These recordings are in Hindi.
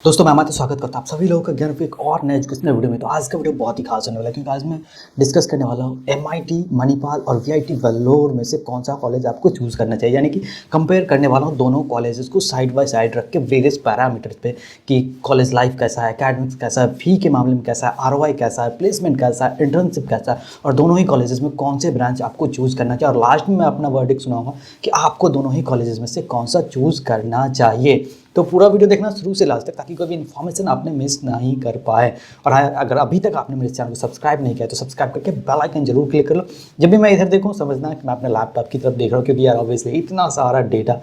दोस्तों मैं हमारा स्वागत करता हूँ आप सभी लोगों का ज्ञान पे एक और नए एजुकेशनल वीडियो में। तो आज का वीडियो बहुत ही खास होने वाला है क्योंकि आज मैं डिस्कस करने वाला हूँ एमआईटी, मणिपाल और वीआईटी वेल्लोर में से कौन सा कॉलेज आपको चूज़ करना चाहिए। यानी कि कंपेयर करने वाला हूँ दोनों कॉलेजेस को साइड बाय साइड रख के वेरियस पैरामीटर्स पे कि कॉलेज लाइफ कैसा है, एकेडमिक्स कैसा है, फी के मामले में कैसा है, आरओआई कैसा है, प्लेसमेंट कैसा है, इंटर्नशिप कैसा है और दोनों ही कॉलेजेस में कौन से ब्रांच आपको चूज़ करना चाहिए। और लास्ट में मैं अपना वर्डिक्ट सुनाऊंगा कि आपको दोनों ही कॉलेजेस में से कौन सा चूज़ करना चाहिए। तो पूरा वीडियो देखना शुरू से लास्ट तक ताकि कोई भी इन्फॉर्मेशन आपने मिस नहीं कर पाए। और अगर अभी तक आपने मेरे चैनल को सब्सक्राइब नहीं किया तो सब्सक्राइब करके बेल आइकन जरूर क्लिक कर लो। जब भी मैं इधर देखूँ समझना कि मैं अपने लैपटॉप की तरफ देख रहा हूँ, क्योंकि यार ऑब्वियसली इतना सारा डेटा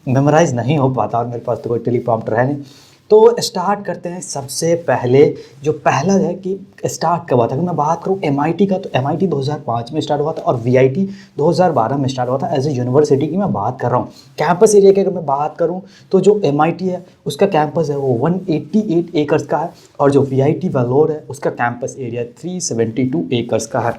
मेमोराइज नहीं हो पाता और मेरे पास तो कोई टेलीप्रॉम्प्टर है नहीं। तो स्टार्ट करते हैं। सबसे पहले जो पहला है कि स्टार्ट कब हुआ था। अगर मैं बात करूँ एमआईटी का तो एमआईटी 2005 में स्टार्ट हुआ था और वीआईटी 2012 में स्टार्ट हुआ था। एज ए यूनिवर्सिटी की मैं बात कर रहा हूँ। कैंपस एरिया की अगर मैं बात करूँ तो जो एमआईटी है उसका कैंपस है वो 188 एकर्स का है और जो वीआईटी वेल्लोर है उसका कैंपस एरिया 372 एकर्स का है।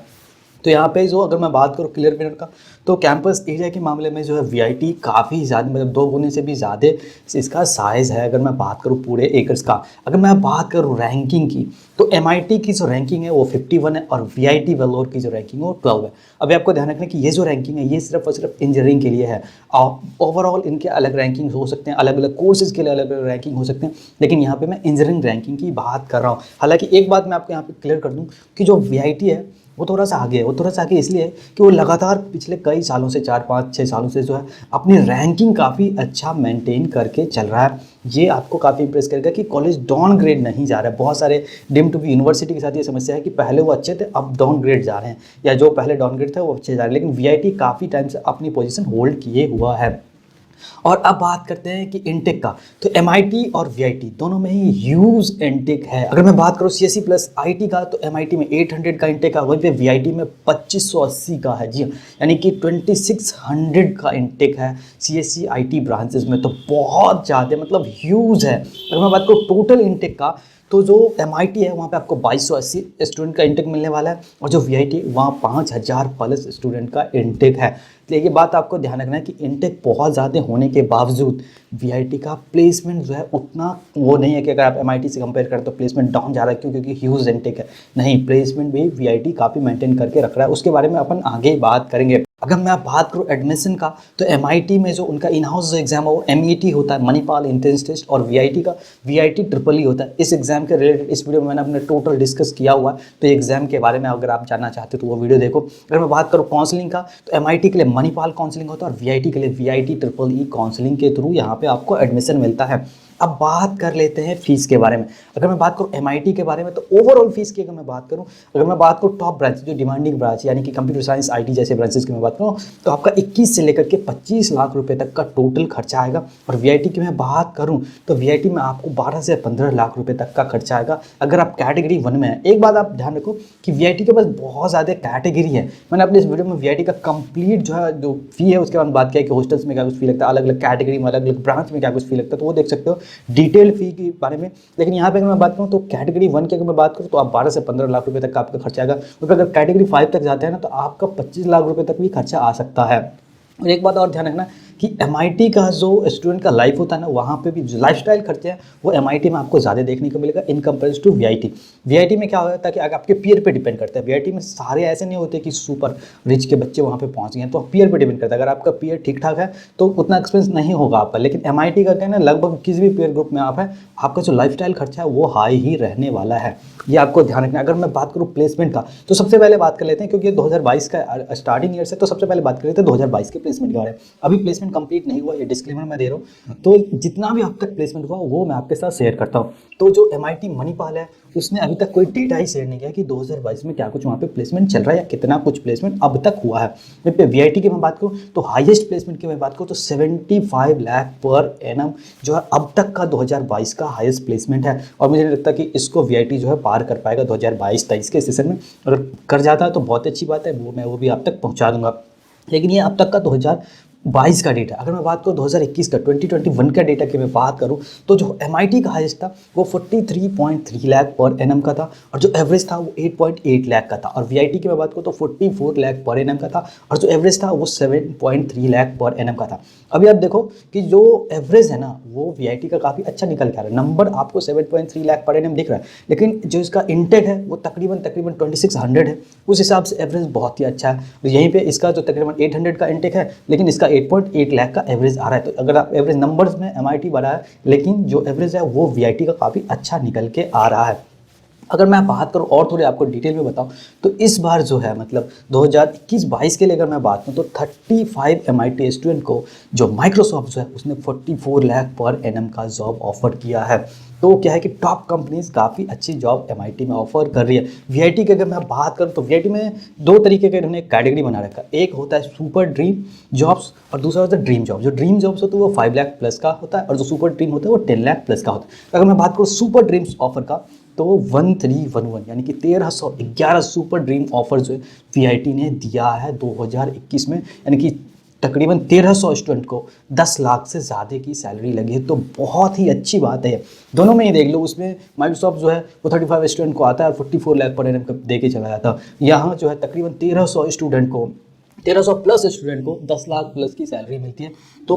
तो यहाँ पे जो अगर मैं बात करूँ क्लियर मिनट का तो कैंपस एरिया के मामले में जो है वीआईटी काफ़ी ज़्यादा, मतलब 2 गुने से भी ज़्यादा इसका साइज़ है। अगर मैं बात करूँ पूरे एकर्स का, अगर मैं बात करूँ रैंकिंग की तो एमआईटी की जो रैंकिंग है वो 51 है और वीआईटी वेल्लोर की जो रैंकिंग है वो 12 है। अभी आपको ध्यान रखना कि ये जो रैंकिंग है ये सिर्फ और सिर्फ इंजीनियरिंग के लिए है। ओवरऑल इनके अलग रैंकिंग हो सकते हैं, अलग अलग कोर्सेज के लिए अलग अलग रैंकिंग हो सकते हैं, लेकिन यहाँ पे मैं इंजीनियरिंग रैंकिंग की बात कर रहा हूँ। हालांकि एक बात मैं आपको यहाँ पे क्लियर कर दूँ कि जो वीआईटी है वो थोड़ा सा आगे है। वो थोड़ा सा आगे इसलिए है कि वो लगातार पिछले कई सालों से 4-5-6 सालों से जो है अपनी रैंकिंग काफ़ी अच्छा मेंटेन करके चल रहा है। ये आपको काफ़ी इंप्रेस करेगा कि कॉलेज डाउन ग्रेड नहीं जा रहा है। बहुत सारे डीम्ड टू बी यूनिवर्सिटी के साथ ये समस्या है कि पहले वो अच्छे थे अब डाउन ग्रेड जा रहे हैं, या जो पहले डाउन ग्रेड थे वो अच्छे जा रहे हैं, लेकिन वीआईटी काफ़ी टाइम से अपनी पोजीशन होल्ड किए हुआ है। और अब बात करते हैं कि इनटेक का, तो एमआईटी और वीआईटी दोनों में ही ह्यूज इनटेक है। अगर मैं बात करूँ सीएससी प्लस आईटी का तो एमआईटी में 800 का इनटेक है, वहीं पे वीआईटी में 2580 का है। जी यानी कि 2600 का इनटेक है सीएससी आईटी ब्रांचेस में, तो बहुत ज़्यादा मतलब ह्यूज है। अगर मैं बात करूँ टोटल इनटेक का तो जो एमआईटी है वहाँ पे आपको 2280 स्टूडेंट का इंटेक मिलने वाला है और जो वीआईटी वहाँ 5000 प्लस स्टूडेंट का इंटेक है। तो ये बात आपको ध्यान रखना है कि इंटेक बहुत ज़्यादा होने के बावजूद वीआईटी का प्लेसमेंट जो है उतना वो नहीं है कि अगर आप एमआईटी से कंपेयर करें तो प्लेसमेंट डाउन जा रहा है क्योंकि ह्यूज इंटेक है। नहीं, प्लेसमेंट भी वीआईटी काफ़ी मेंटेन करके रख रहा है। उसके बारे में अपन आगे बात करेंगे। अगर मैं बात करूँ एडमिशन का तो एमआईटी में जो उनका इन हाउस जो एग्जाम है वो एमईटी होता है, मणिपाल एंट्रेंस टेस्ट, और वीआईटी का वीआईटी ट्रिपल ई होता है। इस एग्जाम के रिलेटेड इस वीडियो में मैंने अपने टोटल डिस्कस किया हुआ है, तो एग्जाम के बारे में अगर आप जानना चाहते हो तो वो वीडियो देखो। अगर मैं बात करूँ काउंसलिंग का तो एमआईटी के लिए मणिपाल काउंसलिंग होता है और वीआईटी के लिए वीआईटी ट्रिपल ई काउंसलिंग के थ्रू यहाँ पे आपको एडमिशन मिलता है। अब बात कर लेते हैं फीस के बारे में। अगर मैं बात करूँ एमआईटी के बारे में तो ओवरऑल फीस की अगर मैं बात करूँ, अगर मैं बात करूँ टॉप ब्रांच जो डिमांडिंग ब्रांच यानी कि कंप्यूटर साइंस आईटी जैसे ब्रांचेस की मैं बात करूँ तो आपका 21 से लेकर के 25 लाख रुपए तक का टोटल खर्चा आएगा। और वीआईटी की मैं बात करूँ तो वीआईटी में आपको 12 से 15 लाख रुपए तक का खर्चा आएगा अगर आप कैटेगरी 1 में है। एक बात आप ध्यान रखो कि वीआईटी के पास बहुत ज़्यादा कैटेगरी है। मैंने अपने इस वीडियो में वीआईटी का कंप्लीट जो है जो फी है उसके बाद बात किया कि हॉस्टल्स में क्या कुछ फी लगता है, अलग अलग कैटेगरी में अलग अलग ब्रांच में क्या कुछ फी लगता है, तो वो देख सकते हो डिटेल फी के बारे में। लेकिन यहाँ पे अगर मैं बात करूँ तो कैटेगरी 1 की अगर मैं बात करूँ तो आप 12 से 15 लाख रुपए तक का आपका खर्चा आएगा। तो अगर कैटेगरी 5 तक जाते हैं ना तो आपका 25 लाख रुपए तक भी खर्चा आ सकता है। और एक बात और ध्यान रखना कि एमआईटी का जो स्टूडेंट का लाइफ होता है ना वहाँ पे भी जो लाइफस्टाइल खर्चे हैं वो एमआईटी में आपको ज़्यादा देखने को मिलेगा इन कंपेरेटिव टू वीआईटी। वीआईटी में क्या होता है कि अगर आपके पीयर पे डिपेंड करता है। वीआईटी में सारे ऐसे नहीं होते कि सुपर रिच के बच्चे वहाँ पे पहुँच गए हैं, तो पीयर पे डिपेंड करता है। अगर आपका पीयर ठीक ठाक है तो उतना एक्सपेंस नहीं होगा आपका, लेकिन एमआईटी का कहना है लगभग किसी भी पीयर ग्रुप में आप है आपका जो लाइफस्टाइल खर्चा है वो हाई ही रहने वाला है। ये आपको ध्यान रखना है। अगर मैं बात करूँ प्लेसमेंट का तो सबसे पहले बात कर लेते हैं क्योंकि 2022 का स्टार्टिंग ईयर से, तो सबसे पहले बात कर लेते हैं 2022 के प्लेसमेंट के बारे में। अभी प्लेसमेंट कंप्लीट नहीं हुआ, ये डिस्क्लेमर मैं दे रहा हूँ। तो जितना भी अब तक प्लेसमेंट हुआ वो मैं आपके साथ शेयर करता हूँ। तो जो एमआईटी मणिपाल है उसने अभी तक कोई डेटा ही शेयर नहीं किया कि 2022 में क्या कुछ वहाँ पे प्लेसमेंट चल रहा है या कितना कुछ प्लेसमेंट अब तक हुआ है। वहीं पे वीआईटी की मैं बात करूँ तो हाईएस्ट प्लेसमेंट की मैं बात करूँ तो 75 लाख पर एनम जो है अब तक का 2022 का हाईएस्ट प्लेसमेंट है। और मुझे नहीं लगता कि इसको वीआईटी जो है पार कर पाएगा 2022-23 के सेशन में। अगर कर जाता है तो बहुत अच्छी बात है, वो मैं वो भी आप तक पहुँचा दूंगा। लेकिन ये अब तक का 22 का डेटा, अगर मैं बात करूँ 2021 का 2021 का डेटा की मैं बात करूँ तो जो MIT का हाइस्ट था वो 43.3 लाख पर एनम का था, और जो एवरेज था वो 8.8 लाख का था। और VIT की मैं बात करूँ तो 44 लाख पर एनम का था, और जो एवरेज था वो 7.3 लाख पर एनम का था। अभी आप देखो कि जो एवरेज है ना वो VIT का काफ़ी अच्छा निकल के आ रहा है, नंबर आपको 7.3 लाख पर एनम दिख रहा है, लेकिन जो इसका इंटेक है वो तकरीबन 2600 है, उस हिसाब से एवरेज बहुत ही अच्छा है। और यहीं पे इसका जो तकरीबन 800 का इंटेक है, लेकिन इसका 8.8 लाख का एवरेज आ रहा है। तो अगर आप एवरेज नंबर्स में MIT बढ़ा है, लेकिन जो एवरेज है वो VIT का काफ़ी अच्छा निकल के आ रहा है। अगर मैं बात करूँ और थोड़ी आपको डिटेल में बताऊँ तो इस बार जो है मतलब 2021-22 के लिए अगर मैं बात करूँ तो 35 MIT स्टूडेंट को जो माइक्रोसॉफ्ट जो है उसने 44 लाख पर एनम का जॉब ऑफर किया है। तो क्या है कि टॉप कंपनीज काफ़ी अच्छी जॉब MIT में ऑफर कर रही है। VIT की अगर मैं बात करूँ तो VIT में दो तरीके के इन्होंने कैटेगरी बना रखा है, एक होता है सुपर ड्रीम जॉब्स और दूसरा होता है ड्रीम जॉब। जो ड्रीम जॉब्स होता है वो 5 लाख प्लस का होता है, और जो सुपर ड्रीम होता है वो 10 लाख प्लस का होता है। अगर मैं बात करूँ सुपर ड्रीम्स ऑफर का तो 1311 यानी कि 1311 सुपर ड्रीम ऑफर जो है VIT ने दिया है 2021 में, यानी कि तकरीबन 1300 स्टूडेंट को 10 लाख से ज़्यादा की सैलरी लगी है। तो बहुत ही अच्छी बात है, दोनों में ही देख लो, उसमें माइक्रोसॉफ्ट जो है वो 35 स्टूडेंट को आता है और 44 लाख पर एनम दे के चला जाता है। यहाँ जो है तकरीबन 1300 स्टूडेंट को 1300 प्लस स्टूडेंट को 10 लाख प्लस की सैलरी मिलती है। तो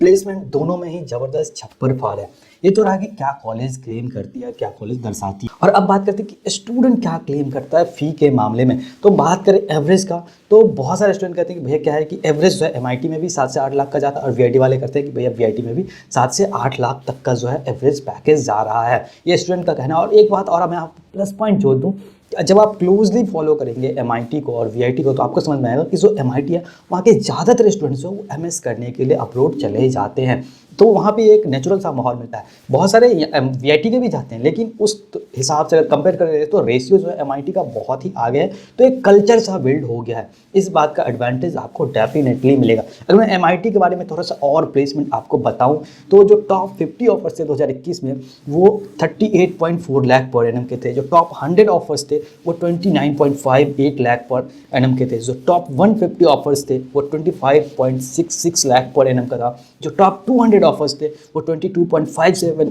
प्लेसमेंट दोनों में ही जबरदस्त छप्पर फाड़ है। ये तो रहा कि क्या कॉलेज क्लेम करती है, क्या कॉलेज दर्शाती है। और अब बात करते हैं कि स्टूडेंट क्या क्लेम करता है फ़ी के मामले में। तो बात करें एवरेज का तो बहुत सारे स्टूडेंट कहते हैं कि भैया क्या है कि एवरेज जो है MIT में भी 7 से 8 लाख का जाता है, और VIT वाले कहते हैं कि भैया VIT में भी 7 से 8 लाख तक का जो है एवरेज पैकेज जा रहा है। ये स्टूडेंट का कहना है। और एक बात और मैं आपको प्लस पॉइंट जोड़ दूँ, जब आप क्लोजली फॉलो करेंगे MIT को और VIT को तो आपको समझ में आएगा कि जो MIT है वहाँ के ज़्यादातर स्टूडेंट्स हैं वो MS करने के लिए अब्रॉड चले जाते हैं। तो वहाँ पे एक नेचुरल सा माहौल मिलता है। बहुत सारे VIT के भी जाते हैं, लेकिन उस हिसाब से अगर कंपेयर करें तो रेशियो जो है MIT का बहुत ही आगे है। तो एक कल्चर सा बिल्ड हो गया है, इस बात का एडवांटेज आपको डेफिनेटली मिलेगा। अगर मैं MIT के बारे में थोड़ा सा और प्लेसमेंट आपको बताऊँ तो जो टॉप 50 ऑफर्स थे 2021 में वो 38.4 लाख पर एनम के थे। जो टॉप 100 ऑफर्स थे वो 29.58 लाख पर एनम के थे। जो टॉप 150 ऑफर्स थे वो 25.66 लाख पर एनम का था। जो टॉप 200 ऑफर्स थे वो 22.57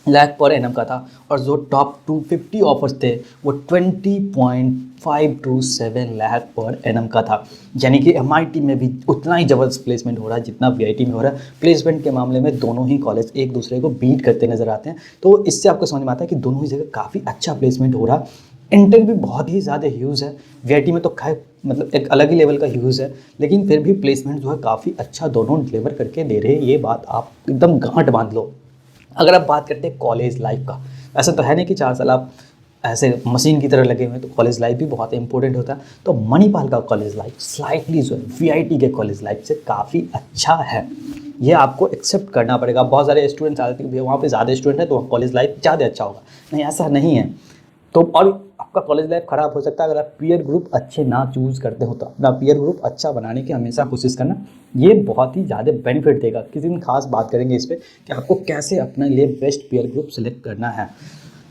लाख पर एनम का था। और जो टॉप 250 ऑफर्स थे वो 20.527 लाख पर एनम का था। यानी कि MIT में भी उतना ही जबरदस्त प्लेसमेंट हो रहा है जितना VIT में हो रहा है। प्लेसमेंट के मामले में दोनों ही कॉलेज एक दूसरे को बीट करते नजर आते हैं। तो इससे आपको समझ में आता है कि दोनों ही जगह काफ़ी अच्छा प्लेसमेंट हो रहा है। इंटेक भी बहुत ही ज़्यादा ह्यूज है, VIT में तो खैर मतलब एक अलग ही लेवल का ह्यूज है, लेकिन फिर भी प्लेसमेंट जो है काफ़ी अच्छा दोनों डिलीवर करके दे रहे हैं। ये बात आप एकदम गांठ बांध लो। अगर आप बात करते हैं कॉलेज लाइफ का, ऐसा तो है नहीं कि 4 साल आप ऐसे मशीन की तरह लगे हुए हैं, तो कॉलेज लाइफ भी बहुत इंपॉर्टेंट होता है। तो मणिपाल का कॉलेज लाइफ स्लाइटली जो है VIT के कॉलेज लाइफ से काफ़ी अच्छा है, ये आपको एक्सेप्ट करना पड़ेगा। बहुत सारे स्टूडेंट्स आते हैं कि वहाँ पे ज़्यादा स्टूडेंट है तो कॉलेज लाइफ ज़्यादा अच्छा होगा, नहीं ऐसा नहीं है। तो और आपका कॉलेज लाइफ ख़राब हो सकता है अगर आप पीयर ग्रुप अच्छे ना चूज़ करते हो। तो अपना पीयर ग्रुप अच्छा बनाने की हमेशा कोशिश करना, ये बहुत ही ज़्यादा बेनिफिट देगा। किसी दिन खास बात करेंगे इस पर कि आपको कैसे अपने लिए बेस्ट पीयर ग्रुप सेलेक्ट करना है।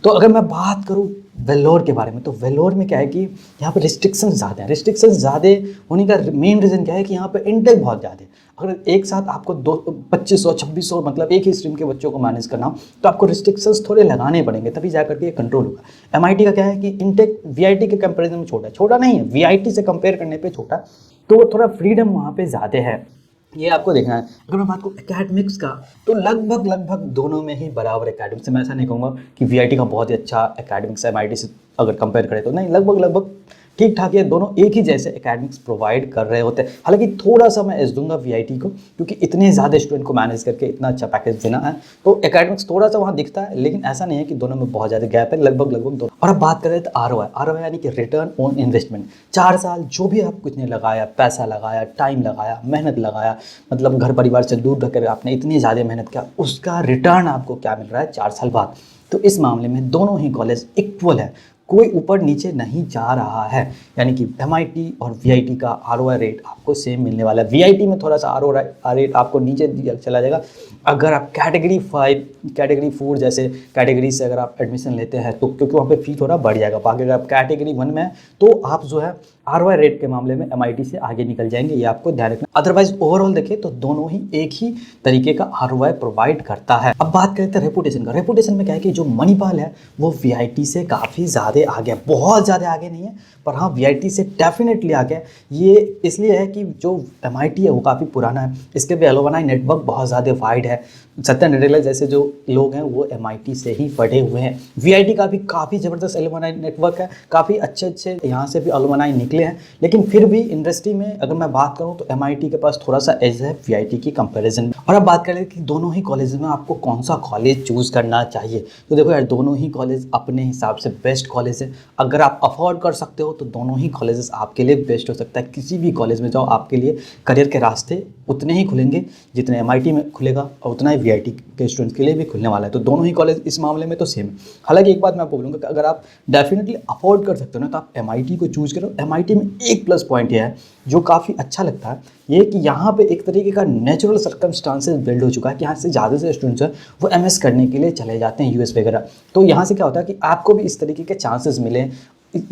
तो अगर मैं बात करूँ वेल्लोर के बारे में तो वेल्लोर में क्या है कि यहाँ पर रिस्ट्रिक्शन ज़्यादा है। रिस्ट्रिक्शन ज़्यादा होने का मेन रीज़न क्या है कि यहाँ पर इंटेक बहुत ज़्यादा है। अगर एक साथ आपको 2500-2600 मतलब एक ही स्ट्रीम के बच्चों को मैनेज करना हो तो आपको रिस्ट्रिक्शंस थोड़े लगाने पड़ेंगे, तभी जा करके ये कंट्रोल होगा। MIT का क्या है कि इंटेक VIT के कंपैरिजन में छोटा है, छोटा नहीं है, VIT से कंपेयर करने पे छोटा, तो थोड़ा फ्रीडम वहाँ पे ज़्यादा है, ये आपको देखना है। अगर मैं बात करूँ एकेडमिक्स का तो लगभग दोनों में ही बराबर एकेडमिक्स से, मैं ऐसा नहीं कहूँगा कि VIT का बहुत ही अच्छा एकेडमिक्स है MIT से अगर कंपेयर करें तो, नहीं, लगभग ठीक ठाक है। दोनों एक ही जैसे एकेडमिक्स प्रोवाइड कर रहे होते हैं। हालांकि थोड़ा सा मैं एज दूंगा VIT को, क्योंकि इतने ज़्यादा स्टूडेंट को मैनेज करके इतना अच्छा पैकेज देना है तो एकेडमिक्स थोड़ा सा वहाँ दिखता है, लेकिन ऐसा नहीं है कि दोनों में बहुत ज़्यादा गैप है, लगभग दोनों। और अब बात करें तो ROI यानी कि रिटर्न ऑन इन्वेस्टमेंट। 4 साल जो भी आप कुछ ने लगाया, पैसा लगाया, टाइम लगाया, मेहनत लगाया, मतलब घर परिवार से दूर रहकर आपने इतनी ज़्यादा मेहनत किया, उसका रिटर्न आपको क्या मिल रहा है 4 साल बाद। तो इस मामले में दोनों ही कॉलेज इक्वल है। कोई ऊपर नीचे नहीं जा रहा है, यानी कि MIT और VIT का ROI रेट आपको सेम मिलने वाला है। VIT में थोड़ा सा ROI रेट आपको नीचे चला जाएगा। अगर आप कैटेगरी 5, कैटेगरी 4 जैसे कैटेगरी से अगर आप एडमिशन लेते हैं तो क्योंकि वहाँ पे फी थोड़ा बढ़ जाएगा। बाकी अगर आप कैटेगरी 1 में हैं तो आप जो है ROI रेट के मामले में MIT से आगे निकल जाएंगे, ये आपको ध्यान रखना। अदरवाइज ओवरऑल देखें तो दोनों ही एक ही तरीके का ROI प्रोवाइड करता है। अब बात करते हैं रेपुटेशन का। रेपुटेशन में क्या है कि जो मणिपाल है वो VIT से काफ़ी ज़्यादा आगे है, बहुत ज़्यादा आगे नहीं है पर हाँ VIT से डेफिनेटली आगे है। ये इसलिए है कि जो MIT है वो काफ़ी पुराना है, इसके भी एलुमनाई नेटवर्क बहुत ज़्यादा वाइड है। सत्या नडेला जैसे जो लोग हैं वो MIT से ही पढ़े हुए हैं। VIT का भी काफ़ी ज़बरदस्त एलुमनाई नेटवर्क है, काफ़ी अच्छे यहाँ से भी एलुमनाई निकले हैं। लेकिन फिर भी इंडस्ट्री में अगर मैं बात करूँ तो MIT के पास थोड़ा सा एज है VIT की कंपैरिजन में। और अब बात करें कि दोनों ही कॉलेज में आपको कौन सा कॉलेज चूज़ करना चाहिए, तो देखो यार दोनों ही कॉलेज अपने हिसाब से बेस्ट कॉलेज है। अगर आप अफोर्ड कर सकते हो तो दोनों ही कॉलेजेस आपके लिए बेस्ट हो सकता है। किसी भी कॉलेज में जाओ आपके लिए करियर के रास्ते उतने ही खुलेंगे जितने MIT में खुलेगा और उतना ही VIT के स्टूडेंट्स के लिए भी खुलने वाला है। तो दोनों ही कॉलेज इस मामले में तो सेम है। हालांकि एक बात मैं आपको बोलूँगा कि अगर आप डेफिनेटली अफोर्ड कर सकते हो ना तो आप MIT को चूज़ करो। MIT में एक प्लस पॉइंट यह है जो काफ़ी अच्छा लगता है, ये कि यहाँ पे एक तरीके का नेचुरल सर्कमस्टांसेस बिल्ड हो चुका है कि यहाँ से ज़्यादा से स्टूडेंट्स हैं वो MS करने के लिए चले जाते हैं US वगैरह। तो यहाँ से क्या होता है कि आपको भी इस तरीके के चांसेस मिले।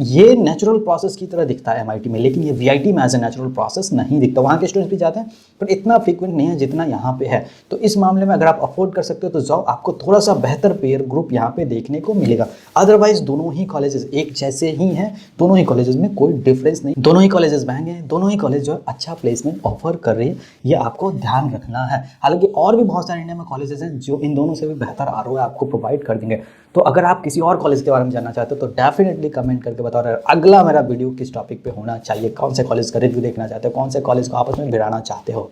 ये नेचुरल प्रोसेस की तरह दिखता है MIT में, लेकिन ये VIT में एज ए नेचुरल प्रोसेस नहीं दिखता। वहाँ के स्टूडेंट्स भी जाते हैं पर इतना फ्रीक्वेंट नहीं है जितना यहाँ पे है। तो इस मामले में अगर आप अफोर्ड कर सकते हो तो जाओ, आपको थोड़ा सा बेहतर पेयर ग्रुप यहाँ पे देखने को मिलेगा। अदरवाइज दोनों ही कॉलेजेस एक जैसे ही हैं, दोनों ही कॉलेजेस में कोई डिफरेंस नहीं। दोनों ही कॉलेजेस महंगे हैं, दोनों ही कॉलेज जो है अच्छा प्लेसमेंट ऑफर कर रही है, ये आपको ध्यान रखना है। हालांकि और भी बहुत सारे इंडिया में कॉलेजेस हैं जो इन दोनों से भी बेहतर ROI आपको प्रोवाइड कर देंगे। तो अगर आप किसी और कॉलेज के बारे में जानना चाहते हो तो डेफिनेटली कमेंट करके बताओ अगला मेरा वीडियो किस टॉपिक पे होना चाहिए, कौन से कॉलेज का रिव्यू देखना चाहते हो, कौन से कॉलेज को आपस में भिड़ाना चाहते हो,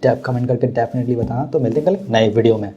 कमेंट करके डेफिनेटली बताना। तो मिलते हैं कल नए वीडियो में।